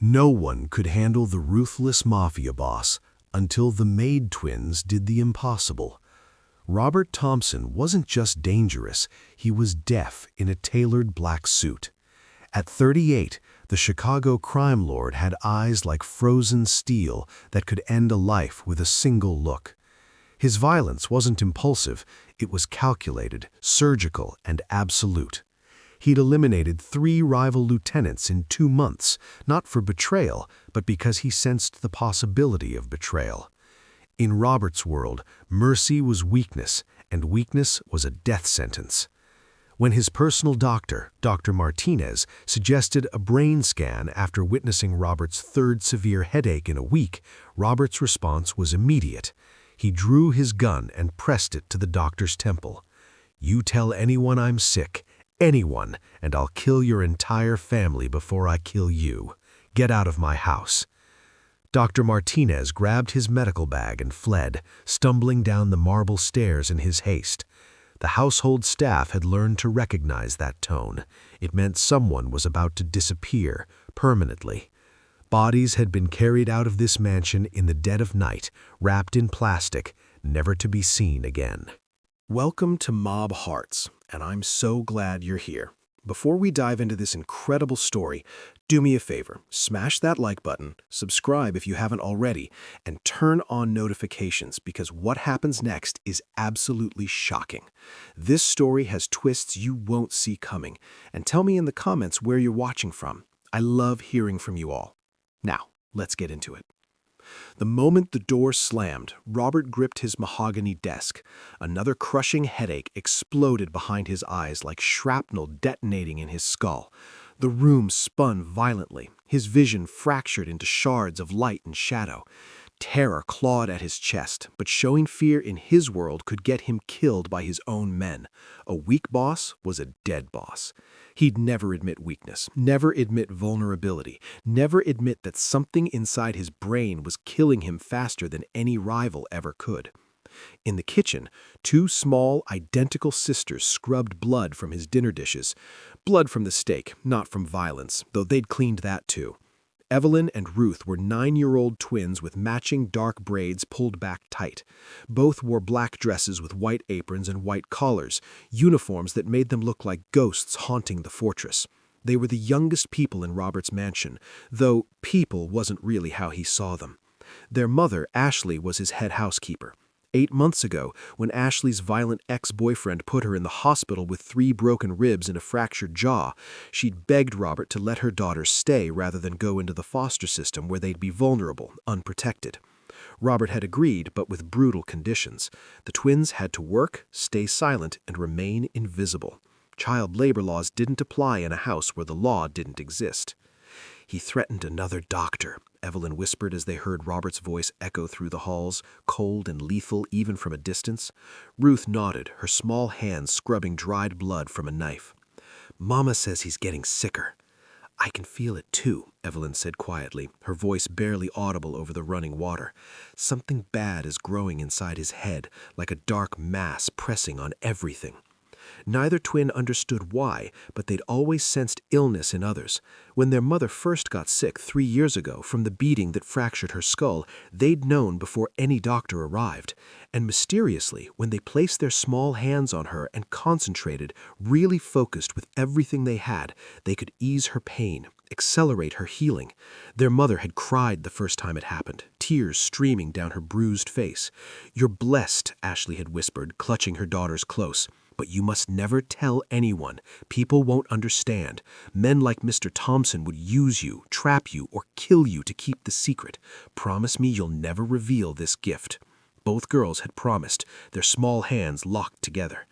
No one could handle the ruthless mafia boss until the Maid twins did the impossible. Robert Thompson wasn't just dangerous, he was deaf in a tailored black suit. At 38, the Chicago crime lord had eyes like frozen steel that could end a life with a single look. His violence wasn't impulsive, it was calculated, surgical, and absolute. He'd eliminated 3 rival lieutenants in 2 months, not for betrayal, but because he sensed the possibility of betrayal. In Robert's world, mercy was weakness, and weakness was a death sentence. When his personal doctor, Dr. Martinez, suggested a brain scan after witnessing Robert's 3rd severe headache in a week, Robert's response was immediate. He drew his gun and pressed it to the doctor's temple. "You tell anyone I'm sick, anyone, and I'll kill your entire family before I kill you. Get out of my house." Dr. Martinez grabbed his medical bag and fled, stumbling down the marble stairs in his haste. The household staff had learned to recognize that tone. It meant someone was about to disappear permanently. Bodies had been carried out of this mansion in the dead of night, wrapped in plastic, never to be seen again. Welcome to Mob Hearts, and I'm so glad you're here. Before we dive into this incredible story, do me a favor, smash that like button, subscribe if you haven't already, and turn on notifications because what happens next is absolutely shocking. This story has twists you won't see coming, and tell me in the comments where you're watching from. I love hearing from you all. Now, let's get into it. The moment the door slammed, Robert gripped his mahogany desk. Another crushing headache exploded behind his eyes like shrapnel detonating in his skull. The room spun violently, his vision fractured into shards of light and shadow. Terror clawed at his chest, but showing fear in his world could get him killed by his own men. A weak boss was a dead boss. He'd never admit weakness, never admit vulnerability, never admit that something inside his brain was killing him faster than any rival ever could. In the kitchen, 2 small, identical sisters scrubbed blood from his dinner dishes. Blood from the steak, not from violence, though they'd cleaned that too. Evelyn and Ruth were 9-year-old twins with matching dark braids pulled back tight. Both wore black dresses with white aprons and white collars, uniforms that made them look like ghosts haunting the fortress. They were the youngest people in Robert's mansion, though people wasn't really how he saw them. Their mother, Ashley, was his head housekeeper. 8 months ago, when Ashley's violent ex-boyfriend put her in the hospital with 3 broken ribs and a fractured jaw, she'd begged Robert to let her daughters stay rather than go into the foster system where they'd be vulnerable, unprotected. Robert had agreed, but with brutal conditions. The twins had to work, stay silent, and remain invisible. Child labor laws didn't apply in a house where the law didn't exist. "He threatened another doctor," Evelyn whispered as they heard Robert's voice echo through the halls, cold and lethal even from a distance. Ruth nodded, her small hands scrubbing dried blood from a knife. "Mama says he's getting sicker." "I can feel it too," Evelyn said quietly, her voice barely audible over the running water. "Something bad is growing inside his head, like a dark mass pressing on everything." Neither twin understood why, but they'd always sensed illness in others. When their mother first got sick 3 years ago from the beating that fractured her skull, they'd known before any doctor arrived. And mysteriously, when they placed their small hands on her and concentrated, really focused with everything they had, they could ease her pain, accelerate her healing. Their mother had cried the first time it happened, tears streaming down her bruised face. "You're blessed," Ashley had whispered, clutching her daughters close. "But you must never tell anyone. People won't understand. Men like Mr. Thompson would use you, trap you, or kill you to keep the secret. Promise me you'll never reveal this gift." Both girls had promised, their small hands locked together.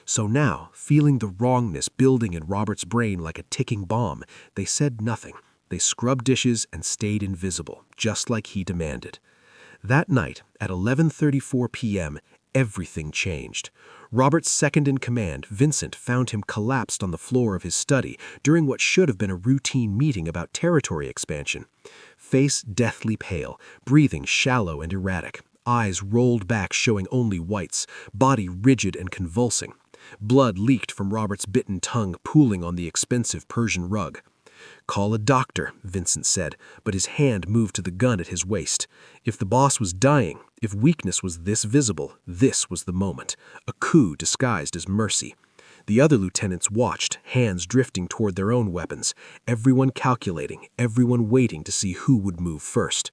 So now, feeling the wrongness building in Robert's brain like a ticking bomb, they said nothing. They scrubbed dishes and stayed invisible, just like he demanded. That night, at 11:34 p.m., everything changed. Robert's second-in-command, Vincent, found him collapsed on the floor of his study during what should have been a routine meeting about territory expansion. Face deathly pale, breathing shallow and erratic, eyes rolled back showing only whites, body rigid and convulsing. Blood leaked from Robert's bitten tongue, pooling on the expensive Persian rug. "Call a doctor," Vincent said, but his hand moved to the gun at his waist. If the boss was dying, if weakness was this visible, this was the moment. A coup disguised as mercy. The other lieutenants watched, hands drifting toward their own weapons, everyone calculating, everyone waiting to see who would move first.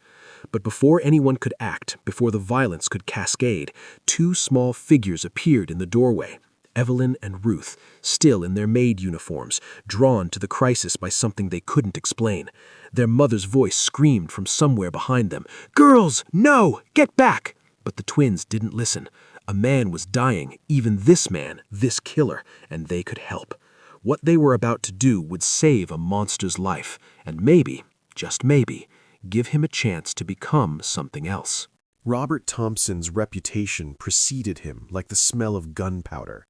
But before anyone could act, before the violence could cascade, two small figures appeared in the doorway. Evelyn and Ruth, still in their maid uniforms, drawn to the crisis by something they couldn't explain. Their mother's voice screamed from somewhere behind them, "Girls, no! Get back!" But the twins didn't listen. A man was dying, even this man, this killer, and they could help. What they were about to do would save a monster's life, and maybe, just maybe, give him a chance to become something else. Robert Thompson's reputation preceded him like the smell of gunpowder.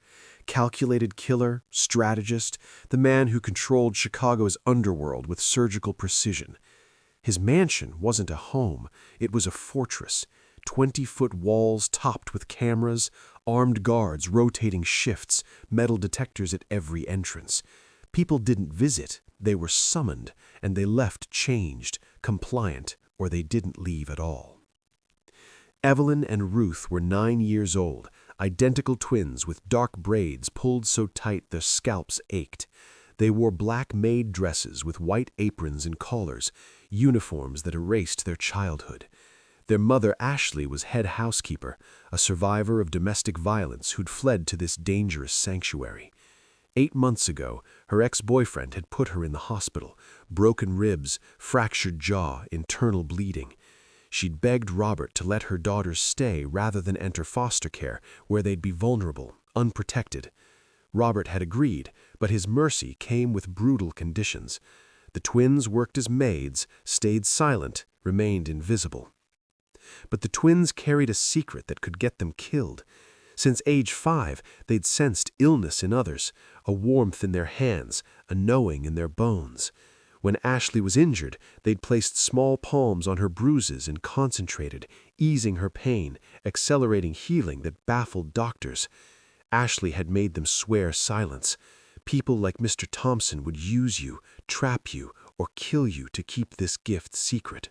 Calculated killer, strategist, the man who controlled Chicago's underworld with surgical precision. His mansion wasn't a home, it was a fortress. 20-foot walls topped with cameras, armed guards rotating shifts, metal detectors at every entrance. People didn't visit, they were summoned, and they left changed, compliant, or they didn't leave at all. Evelyn and Ruth were 9 years old, identical twins with dark braids pulled so tight their scalps ached. They wore black maid dresses with white aprons and collars, uniforms that erased their childhood. Their mother, Ashley, was head housekeeper, a survivor of domestic violence who'd fled to this dangerous sanctuary. 8 months ago, her ex-boyfriend had put her in the hospital, broken ribs, fractured jaw, internal bleeding. She'd begged Robert to let her daughters stay rather than enter foster care, where they'd be vulnerable, unprotected. Robert had agreed, but his mercy came with brutal conditions. The twins worked as maids, stayed silent, remained invisible. But the twins carried a secret that could get them killed. Since age 5, they'd sensed illness in others, a warmth in their hands, a knowing in their bones. When Ashley was injured, they'd placed small palms on her bruises and concentrated, easing her pain, accelerating healing that baffled doctors. Ashley had made them swear silence. People like Mr. Thompson would use you, trap you, or kill you to keep this gift secret.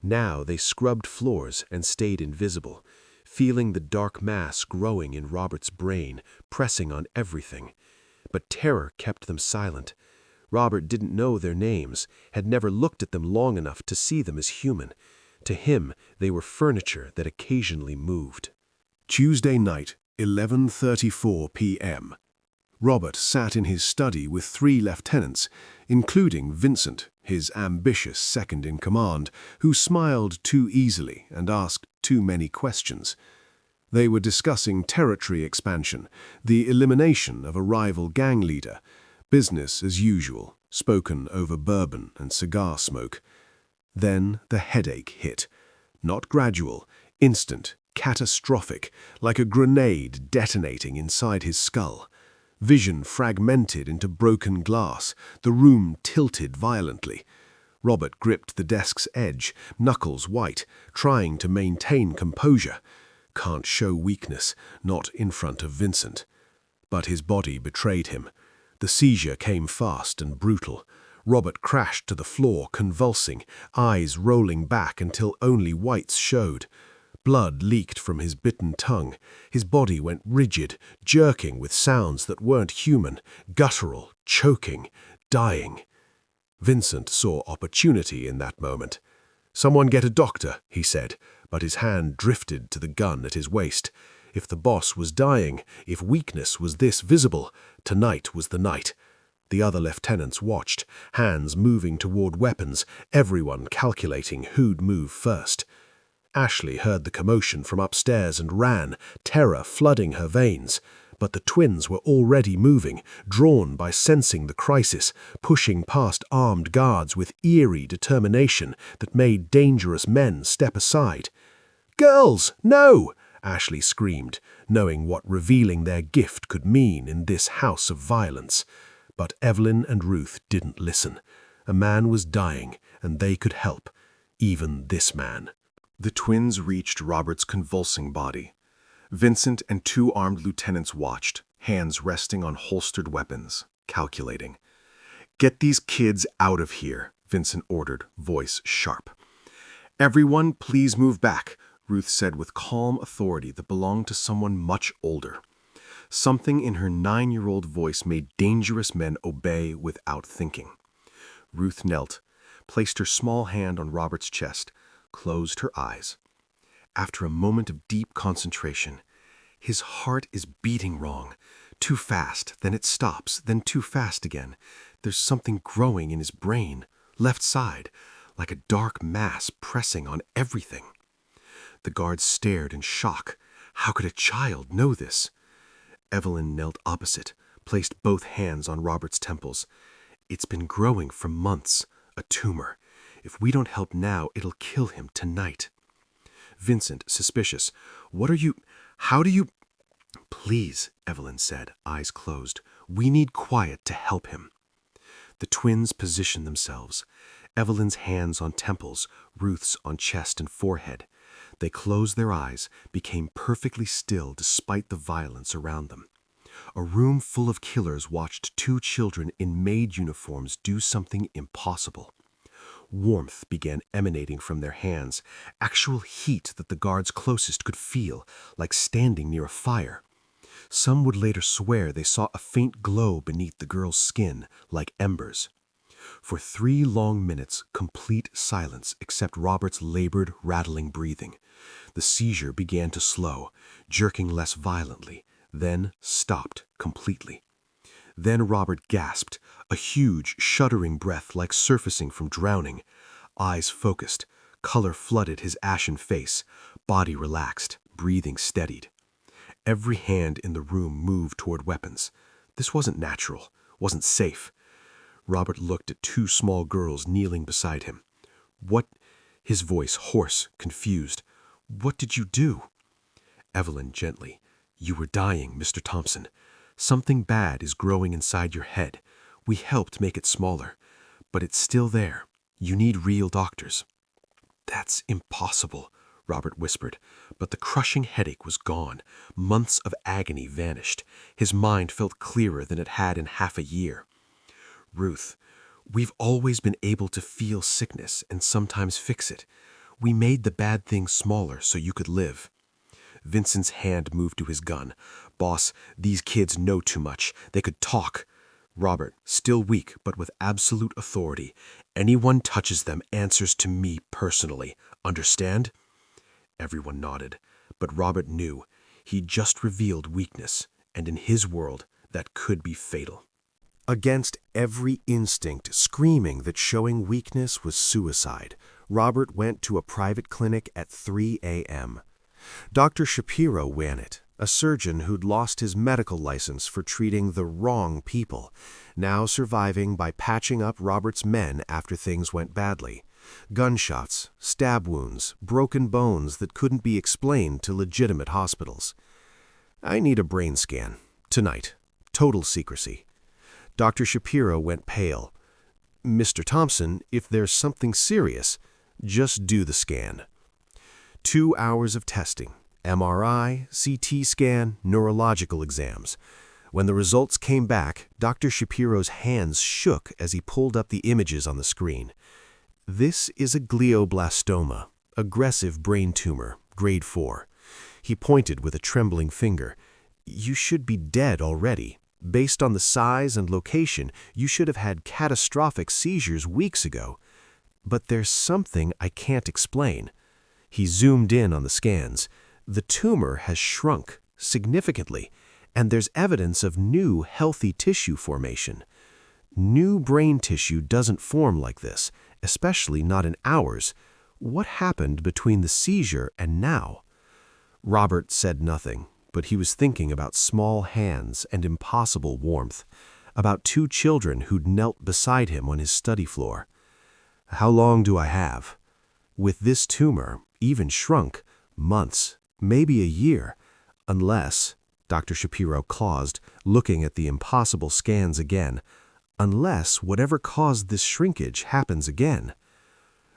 Now they scrubbed floors and stayed invisible, feeling the dark mass growing in Robert's brain, pressing on everything. But terror kept them silent. Robert didn't know their names, had never looked at them long enough to see them as human. To him, they were furniture that occasionally moved. Tuesday night, 11:34 p.m. Robert sat in his study with 3 lieutenants, including Vincent, his ambitious second-in-command, who smiled too easily and asked too many questions. They were discussing territory expansion, the elimination of a rival gang leader, business as usual, spoken over bourbon and cigar smoke. Then the headache hit. Not gradual, instant, catastrophic, like a grenade detonating inside his skull. Vision fragmented into broken glass, the room tilted violently. Robert gripped the desk's edge, knuckles white, trying to maintain composure. Can't show weakness, not in front of Vincent. But his body betrayed him. The seizure came fast and brutal. Robert crashed to the floor, convulsing, eyes rolling back until only whites showed. Blood leaked from his bitten tongue. His body went rigid, jerking with sounds that weren't human, guttural, choking, dying. Vincent saw opportunity in that moment. "Someone get a doctor," he said, but his hand drifted to the gun at his waist. If the boss was dying, if weakness was this visible, tonight was the night. The other lieutenants watched, hands moving toward weapons, everyone calculating who'd move first. Ashley heard the commotion from upstairs and ran, terror flooding her veins. But the twins were already moving, drawn by sensing the crisis, pushing past armed guards with eerie determination that made dangerous men step aside. "Girls, no!" Ashley screamed, knowing what revealing their gift could mean in this house of violence. But Evelyn and Ruth didn't listen. A man was dying, and they could help. Even this man. The twins reached Robert's convulsing body. Vincent and 2 armed lieutenants watched, hands resting on holstered weapons, calculating. "Get these kids out of here," Vincent ordered, voice sharp. "Everyone, please move back," Ruth said with calm authority that belonged to someone much older. Something in her 9-year-old voice made dangerous men obey without thinking. Ruth knelt, placed her small hand on Robert's chest, closed her eyes. After a moment of deep concentration, "His heart is beating wrong. Too fast, then it stops, then too fast again. There's something growing in his brain, left side, like a dark mass pressing on everything." The guards stared in shock. How could a child know this? Evelyn knelt opposite, placed both hands on Robert's temples. "It's been growing for months, a tumor. If we don't help now, it'll kill him tonight." Vincent, suspicious. How do you... "Please," Evelyn said, eyes closed. "We need quiet to help him." The twins positioned themselves, Evelyn's hands on temples, Ruth's on chest and forehead. They closed their eyes, became perfectly still despite the violence around them. A room full of killers watched 2 children in Maid uniforms do something impossible. Warmth began emanating from their hands, actual heat that the guards closest could feel, like standing near a fire. Some would later swear they saw a faint glow beneath the girl's skin, like embers. For 3 long minutes, complete silence except Robert's labored, rattling breathing. The seizure began to slow, jerking less violently, then stopped completely. Then Robert gasped, a huge, shuddering breath like surfacing from drowning. Eyes focused, color flooded his ashen face, body relaxed, breathing steadied. Every hand in the room moved toward weapons. This wasn't natural, wasn't safe. Robert looked at 2 small girls kneeling beside him. "What?" His voice hoarse, confused. "What did you do?" Evelyn gently. "You were dying, Mr. Thompson. Something bad is growing inside your head. We helped make it smaller, but it's still there. You need real doctors." "That's impossible," Robert whispered, but the crushing headache was gone. Months of agony vanished. His mind felt clearer than it had in half a year. "Ruth, we've always been able to feel sickness and sometimes fix it. We made the bad things smaller so you could live." Vincent's hand moved to his gun. "Boss, these kids know too much. They could talk." Robert, still weak but with absolute authority. "Anyone touches them answers to me personally. Understand?" Everyone nodded, but Robert knew. He'd just revealed weakness, and in his world, that could be fatal. Against every instinct screaming that showing weakness was suicide, Robert went to a private clinic at 3 a.m. Dr. Shapiro ran it, a surgeon who'd lost his medical license for treating the wrong people, now surviving by patching up Robert's men after things went badly. Gunshots, stab wounds, broken bones that couldn't be explained to legitimate hospitals. "I need a brain scan. Tonight. Total secrecy." Dr. Shapiro went pale. "Mr. Thompson, if there's something serious, just do the scan." 2 hours of testing, MRI, CT scan, neurological exams. When the results came back, Dr. Shapiro's hands shook as he pulled up the images on the screen. "This is a glioblastoma, aggressive brain tumor, grade 4. He pointed with a trembling finger. "You should be dead already. Based on the size and location, you should have had catastrophic seizures weeks ago. But there's something I can't explain." He zoomed in on the scans. The tumor has shrunk significantly, and there's evidence of new, healthy tissue formation. New brain tissue doesn't form like this, especially not in hours. What happened between the seizure and now? Robert said nothing, but he was thinking about small hands and impossible warmth, about 2 children who'd knelt beside him on his study floor. "How long do I have?" With this tumor, even shrunk, months, maybe a year, unless, Dr. Shapiro paused, looking at the impossible scans again, unless whatever caused this shrinkage happens again.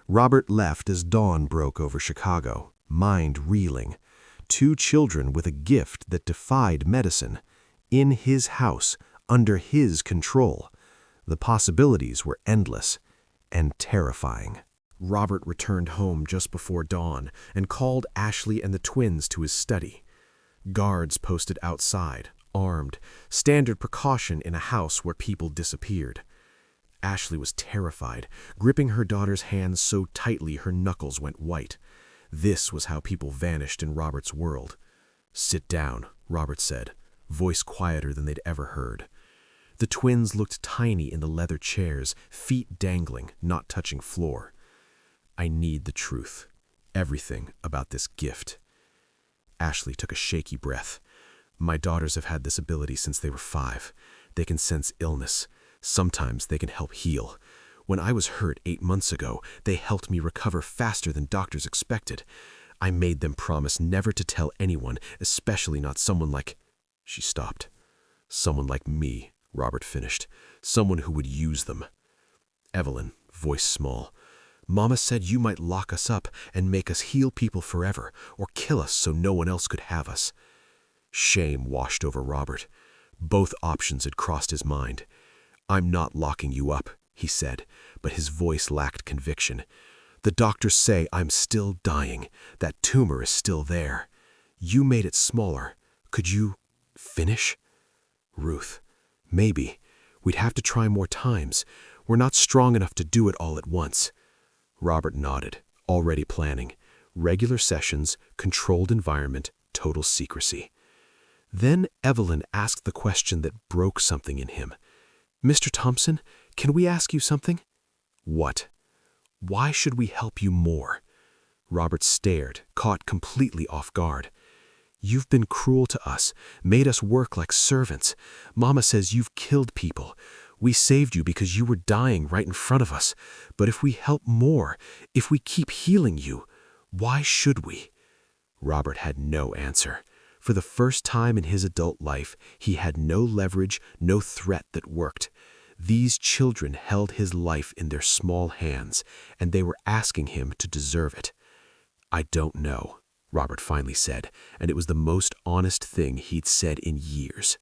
Robert left as dawn broke over Chicago, mind reeling. 2 children with a gift that defied medicine, in his house, under his control. The possibilities were endless and terrifying. Robert returned home just before dawn and called Ashley and the twins to his study. Guards posted outside, armed, standard precaution in a house where people disappeared. Ashley was terrified, gripping her daughter's hands so tightly her knuckles went white. This was how people vanished in Robert's world. "Sit down," Robert said, voice quieter than they'd ever heard. The twins looked tiny in the leather chairs, feet dangling, not touching floor. "I need the truth. Everything about this gift." Ashley took a shaky breath. "My daughters have had this ability since they were 5. They can sense illness. Sometimes they can help heal. When I was hurt 8 months ago, they helped me recover faster than doctors expected. I made them promise never to tell anyone, especially not someone like—" She stopped. "Someone like me," Robert finished. "Someone who would use them." Evelyn, voice small. "Mama said you might lock us up and make us heal people forever, or kill us so no one else could have us." Shame washed over Robert. Both options had crossed his mind. "I'm not locking you up," he said, but his voice lacked conviction. "The doctors say I'm still dying. That tumor is still there. You made it smaller. Could you finish?" "Ruth, maybe. We'd have to try more times. We're not strong enough to do it all at once." Robert nodded, already planning. Regular sessions, controlled environment, total secrecy. Then Evelyn asked the question that broke something in him. "Mr. Thompson, can we ask you something?" "What?" "Why should we help you more?" Robert stared, caught completely off guard. "You've been cruel to us, made us work like servants. Mama says you've killed people. We saved you because you were dying right in front of us. But if we help more, if we keep healing you, why should we?" Robert had no answer. For the first time in his adult life, he had no leverage, no threat that worked. These children held his life in their small hands, and they were asking him to deserve it. "I don't know," Robert finally said, and it was the most honest thing he'd said in years.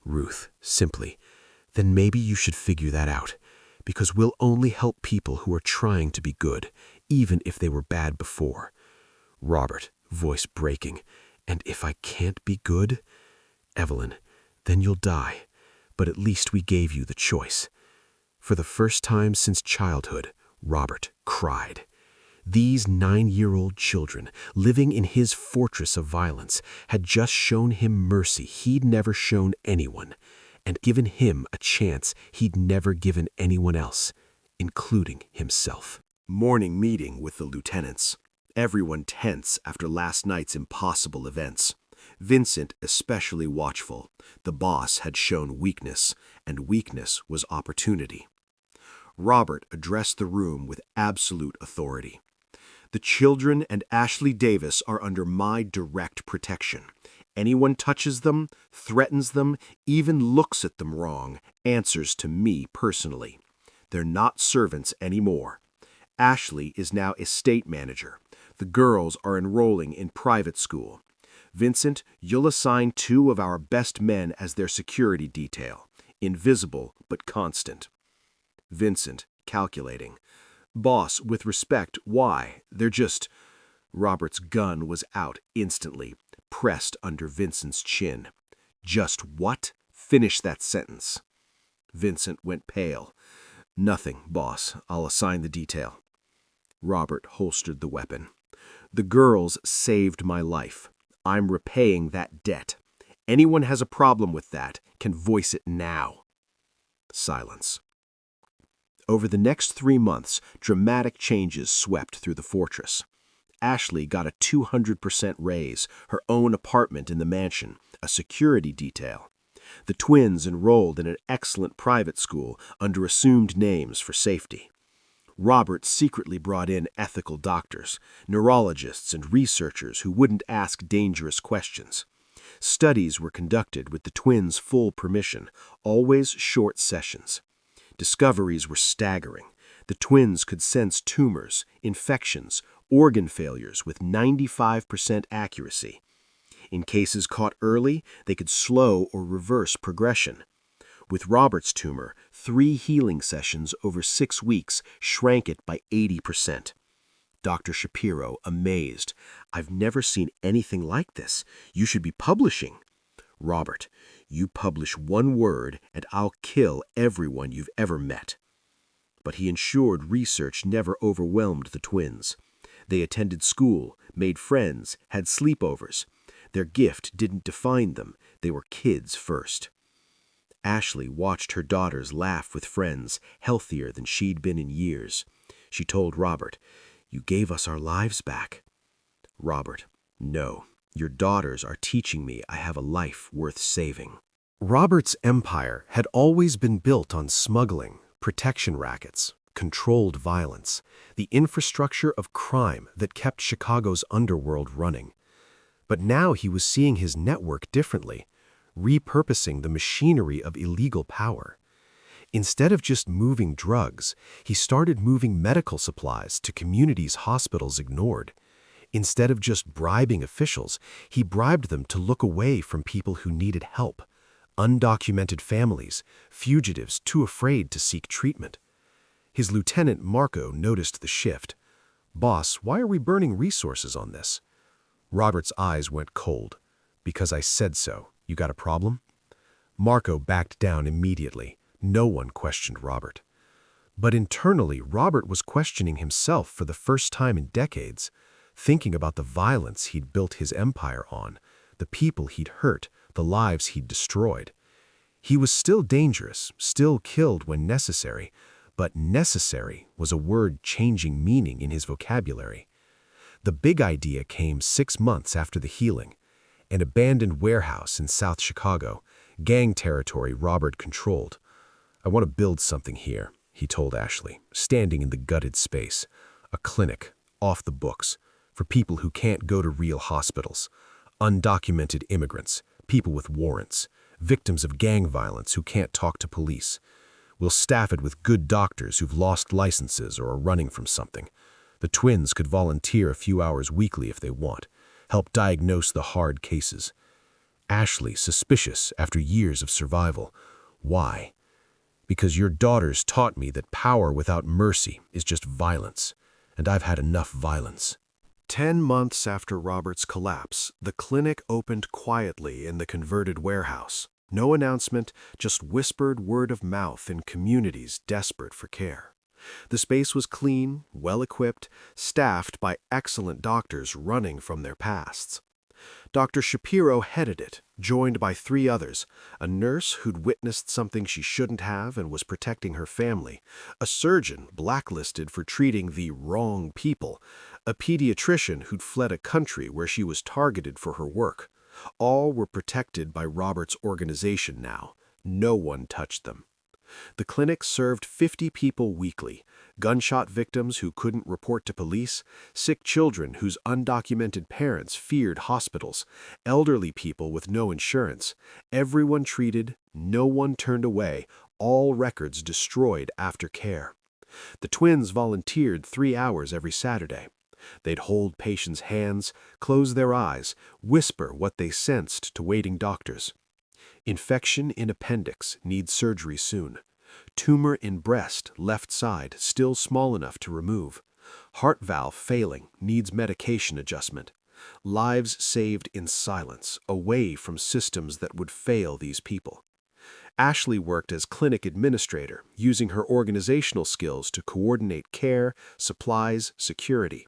"Ruth, simply, then maybe you should figure that out, because we'll only help people who are trying to be good, even if they were bad before." Robert, voice breaking, "And if I can't be good?" "Evelyn, then you'll die, but at least we gave you the choice." For the first time since childhood, Robert cried. These 9-year-old children, living in his fortress of violence, had just shown him mercy he'd never shown anyone, and given him a chance he'd never given anyone else, including himself. Morning meeting with the lieutenants. Everyone tense after last night's impossible events. Vincent especially watchful. The boss had shown weakness, and weakness was opportunity. Robert addressed the room with absolute authority. "The children and Ashley Davis are under my direct protection. Anyone touches them, threatens them, even looks at them wrong, answers to me personally. They're not servants anymore. Ashley is now estate manager. The girls are enrolling in private school. Vincent, you'll assign 2 of our best men as their security detail. Invisible, but constant." Vincent, calculating. "Boss, with respect, why? They're just—" Robert's gun was out instantly, pressed under Vincent's chin. "Just what? Finish that sentence." Vincent went pale. "Nothing, boss. I'll assign the detail." Robert holstered the weapon. "The girls saved my life. I'm repaying that debt. Anyone has a problem with that can voice it now." Silence. Over the next 3 months, dramatic changes swept through the fortress. Ashley got a 200% raise, her own apartment in the mansion, a security detail. The twins enrolled in an excellent private school under assumed names for safety. Robert secretly brought in ethical doctors, neurologists, and researchers who wouldn't ask dangerous questions. Studies were conducted with the twins' full permission, always short sessions. Discoveries were staggering. The twins could sense tumors, infections, organ failures with 95% accuracy. In cases caught early, they could slow or reverse progression. With Robert's tumor, 3 healing sessions over 6 weeks shrank it by 80%. Dr. Shapiro, amazed. "I've never seen anything like this. You should be publishing." "Robert, you publish one word and I'll kill everyone you've ever met." But he ensured research never overwhelmed the twins. They attended school, made friends, had sleepovers. Their gift didn't define them. They were kids first. Ashley watched her daughters laugh with friends, healthier than she'd been in years. She told Robert, "You gave us our lives back." "Robert, no. Your daughters are teaching me I have a life worth saving." Robert's empire had always been built on smuggling, protection rackets, controlled violence, the infrastructure of crime that kept Chicago's underworld running. But now he was seeing his network differently, repurposing the machinery of illegal power. Instead of just moving drugs, he started moving medical supplies to communities hospitals ignored. Instead of just bribing officials, he bribed them to look away from people who needed help. Undocumented families, fugitives too afraid to seek treatment. His lieutenant Marco noticed the shift. "Boss, why are we burning resources on this?" Robert's eyes went cold. "Because I said so. You got a problem?" Marco backed down immediately. No one questioned Robert. But internally, Robert was questioning himself for the first time in decades, thinking about the violence he'd built his empire on, the people he'd hurt, the lives he'd destroyed. He was still dangerous, still killed when necessary, but necessary was a word changing meaning in his vocabulary. The big idea came 6 months after the healing. An abandoned warehouse in South Chicago, gang territory Robert controlled. "I want to build something here," he told Ashley, standing in the gutted space. "A clinic, off the books, for people who can't go to real hospitals. Undocumented immigrants, people with warrants, victims of gang violence who can't talk to police. We'll staff it with good doctors who've lost licenses or are running from something. The twins could volunteer a few hours weekly if they want, help diagnose the hard cases." Ashley, suspicious after years of survival. "Why?" "Because your daughters taught me that power without mercy is just violence, and I've had enough violence." 10 months after Robert's collapse, the clinic opened quietly in the converted warehouse. No announcement, just whispered word of mouth in communities desperate for care. The space was clean, well-equipped, staffed by excellent doctors running from their pasts. Dr. Shapiro headed it, joined by 3 others, a nurse who'd witnessed something she shouldn't have and was protecting her family, a surgeon blacklisted for treating the wrong people, a pediatrician who'd fled a country where she was targeted for her work. All were protected by Robert's organization now. No one touched them. The clinic served 50 people weekly, gunshot victims who couldn't report to police, sick children whose undocumented parents feared hospitals, elderly people with no insurance. Everyone treated, no one turned away, all records destroyed after care. The twins volunteered 3 hours every Saturday. They'd hold patients' hands, close their eyes, whisper what they sensed to waiting doctors. Infection in appendix, needs surgery soon. Tumor in breast, left side, still small enough to remove. Heart valve failing, needs medication adjustment. Lives saved in silence, away from systems that would fail these people. Ashley worked as clinic administrator, using her organizational skills to coordinate care, supplies, security.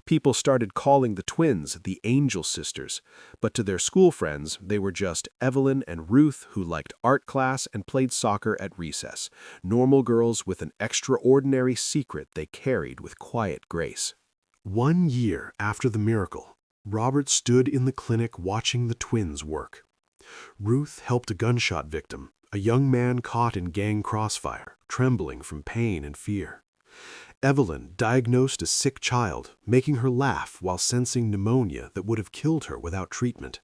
People started calling the twins the Angel Sisters, but to their school friends, they were just Evelyn and Ruth who liked art class and played soccer at recess, normal girls with an extraordinary secret they carried with quiet grace. 1 year after the miracle, Robert stood in the clinic watching the twins work. Ruth helped a gunshot victim, a young man caught in gang crossfire, trembling from pain and fear. Evelyn diagnosed a sick child, making her laugh while sensing pneumonia that would have killed her without treatment.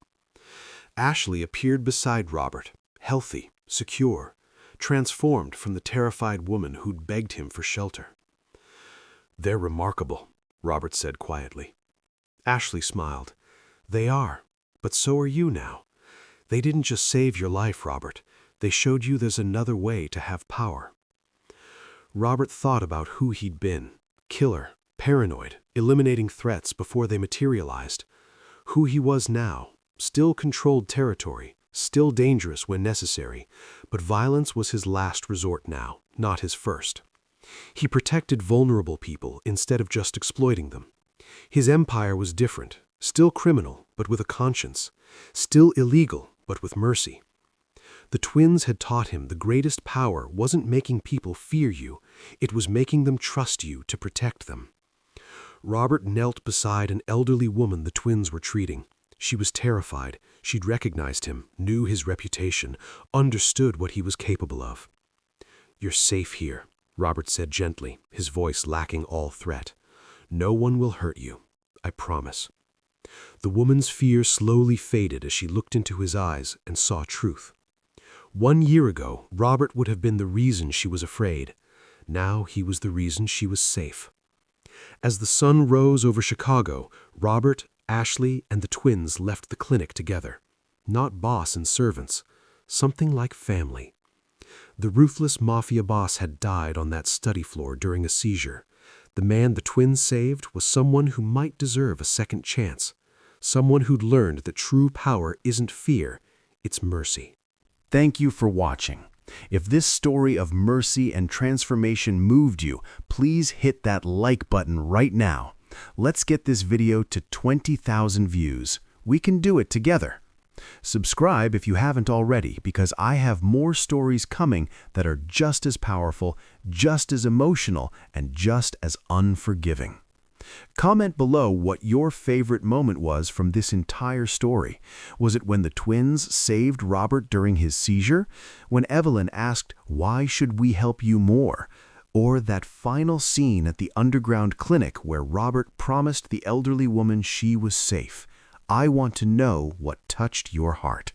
Ashley appeared beside Robert, healthy, secure, transformed from the terrified woman who'd begged him for shelter. "They're remarkable," Robert said quietly. Ashley smiled. "They are, but so are you now. They didn't just save your life, Robert. They showed you there's another way to have power. Robert thought about who he'd been. Killer, paranoid, eliminating threats before they materialized. Who he was now, still controlled territory, still dangerous when necessary, but violence was his last resort now, not his first. He protected vulnerable people instead of just exploiting them. His empire was different, still criminal, but with a conscience, still illegal, but with mercy. The twins had taught him the greatest power wasn't making people fear you, it was making them trust you to protect them. Robert knelt beside an elderly woman the twins were treating. She was terrified. She'd recognized him, knew his reputation, understood what he was capable of. "You're safe here," Robert said gently, his voice lacking all threat. "No one will hurt you, I promise." The woman's fear slowly faded as she looked into his eyes and saw truth. 1 year ago, Robert would have been the reason she was afraid. Now he was the reason she was safe. As the sun rose over Chicago, Robert, Ashley, and the twins left the clinic together. Not boss and servants, something like family. The Ruthless Mafia boss had died on that study floor during a seizure. The man the twins saved was someone who might deserve a second chance. Someone who'd learned that true power isn't fear, it's mercy. Thank you for watching. If this story of mercy and transformation moved you, please hit that like button right now. Let's get this video to 20,000 views. We can do it together. Subscribe if you haven't already, because I have more stories coming that are just as powerful, just as emotional, and just as unforgiving. Comment below what your favorite moment was from this entire story. Was it when the twins saved Robert during his seizure? When Evelyn asked, "Why should we help you more?" Or that final scene at the underground clinic where Robert promised the elderly woman she was safe? I want to know what touched your heart.